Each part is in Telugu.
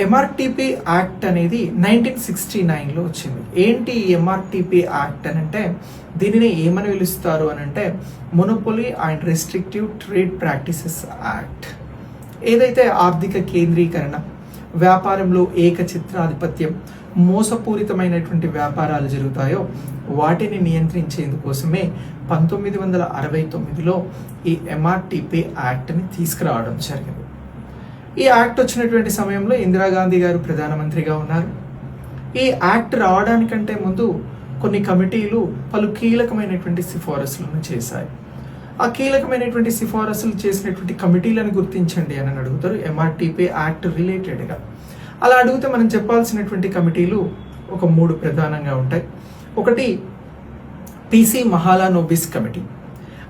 ఎంఆర్టీపీ యాక్ట్ అనేది 1969లో వచ్చింది. ఏంటి ఈ ఎంఆర్టీపీ యాక్ట్ అని అంటే దీనిని ఏమని పిలుస్తారు అని అంటే monopoly and restrictive trade practices act. ఏదైతే ఆర్థిక కేంద్రీకరణ, వ్యాపారంలో ఏకఛత్రాధిపత్యం, మోసపూరితమైనటువంటి వ్యాపారాలు జరుగుతాయో వాటిని నియంత్రించేందుకోసమే 1969లో ఈ ఎంఆర్టీపీ యాక్ట్ని తీసుకురావడం జరిగింది. ఈ యాక్ట్ వచ్చినటువంటి సమయంలో ఇందిరాగాంధీ గారు ప్రధానమంత్రిగా ఉన్నారు. ఈ యాక్ట్ రావడానికంటే ముందు కొన్ని కమిటీలు పలు కీలకమైనటువంటి సిఫారసులను చేశాయి. ఆ కీలకమైనటువంటి సిఫారసులు చేసినటువంటి కమిటీలను గుర్తించండి అని అడుగుతారు ఎంఆర్టీపీ యాక్ట్ రిలేటెడ్గా. అలా అడిగితే మనం చెప్పాల్సినటువంటి కమిటీలు ఒక 3 ప్రధానంగా ఉంటాయి. ఒకటి పిసి మహాలనోబిస్ కమిటీ.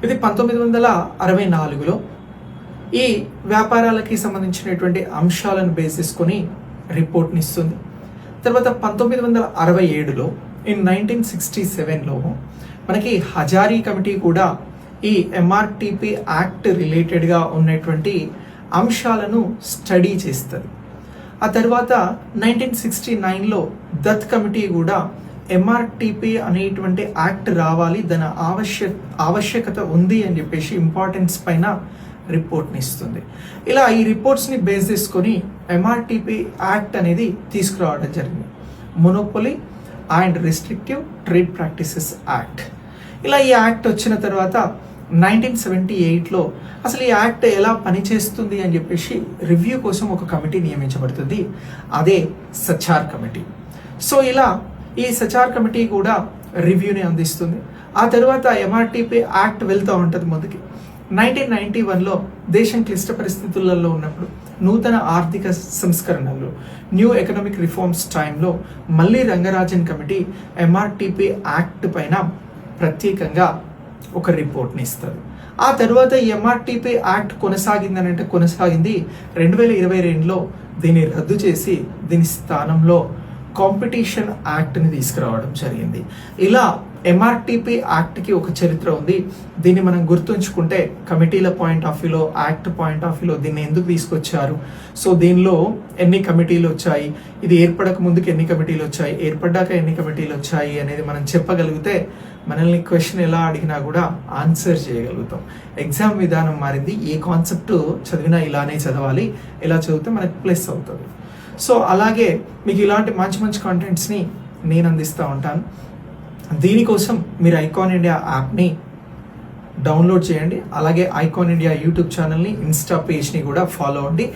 ఇది 1964లో ఈ వ్యాపారాలకి సంబంధించినటువంటి అంశాలను బేస్ చేసుకొని రిపోర్ట్ని ఇస్తుంది. తర్వాత 1967లో 1967లో మనకి హజారీ కమిటీ కూడా ఈ ఎంఆర్టీపీ యాక్ట్ రిలేటెడ్గా ఉన్నటువంటి అంశాలను స్టడీ చేస్తుంది. ఆ తర్వాత 1969లో దత్ కమిటీ కూడా ఎంఆర్టీపీ అనేటువంటి యాక్ట్ రావాలి, దాని ఆవశ్యకత ఉంది అని చెప్పేసి ఇంపార్టెన్స్ పైన రిపోర్ట్ని ఇస్తుంది. ఇలా ఈ రిపోర్ట్స్ని బేస్ చేసుకొని ఎంఆర్టీపీ యాక్ట్ అనేది తీసుకురావడం జరిగింది, monopoly and restrictive trade practices act. ఇలా ఈ యాక్ట్ వచ్చిన తర్వాత 1978లో అసలు ఈ యాక్ట్ ఎలా పనిచేస్తుంది అని చెప్పేసి రివ్యూ కోసం ఒక కమిటీ నియమించబడుతుంది, అదే సచార్ కమిటీ. సో ఇలా ఈ సచార్ కమిటీ కూడా రివ్యూని అందిస్తుంది. ఆ తర్వాత ఎంఆర్టీపీ యాక్ట్ వెళ్తూ ఉంటుంది ముందుకి. 1991లో దేశం క్లిష్ట పరిస్థితులలో ఉన్నప్పుడు నూతన ఆర్థిక సంస్కరణలు, న్యూ ఎకనామిక్ రిఫార్మ్స్ టైంలో మళ్ళీ రంగరాజన్ కమిటీ ఎంఆర్టీపీ యాక్ట్ పైన ప్రత్యేకంగా ఒక రిపోర్ట్ని ఇస్తారు. ఆ తర్వాత ఈ ఎంఆర్టీపీ యాక్ట్ కొనసాగిందని అంటే కొనసాగింది. 2022లో దీన్ని రద్దు చేసి దీని స్థానంలో కాంపిటీషన్ యాక్ట్ని తీసుకురావడం జరిగింది. ఇలా ఎంఆర్టీపీ యాక్ట్కి ఒక చరిత్ర ఉంది. దీన్ని మనం గుర్తుంచుకుంటే కమిటీల పాయింట్ ఆఫ్ వ్యూలో, యాక్ట్ పాయింట్ ఆఫ్ వ్యూలో దీన్ని ఎందుకు తీసుకొచ్చారు, సో దీనిలో ఎన్ని కమిటీలు వచ్చాయి, ఇది ఏర్పడక ముందుకు ఎన్ని కమిటీలు వచ్చాయి, ఏర్పడ్డాక ఎన్ని కమిటీలు వచ్చాయి అనేది మనం చెప్పగలిగితే మనల్ని క్వశ్చన్ ఎలా అడిగినా కూడా ఆన్సర్ చేయగలుగుతాం. ఎగ్జామ్ విధానం మారింది, ఏ కాన్సెప్ట్ చదివినా ఇలానే చదవాలి, ఇలా చదివితే మనకు ప్లస్ అవుతుంది. సో అలాగే మీకు ఇలాంటి మంచి మంచి కాంటెంట్స్ని నేను అందిస్తూ ఉంటాను. దీనికోసం మీరు ఐకాన్ ఇండియా యాప్ని డౌన్లోడ్ చేయండి. అలాగే ఐకాన్ ఇండియా యూట్యూబ్ ఛానల్ని, ఇన్స్టా పేజ్ని కూడా ఫాలో అవ్వండి.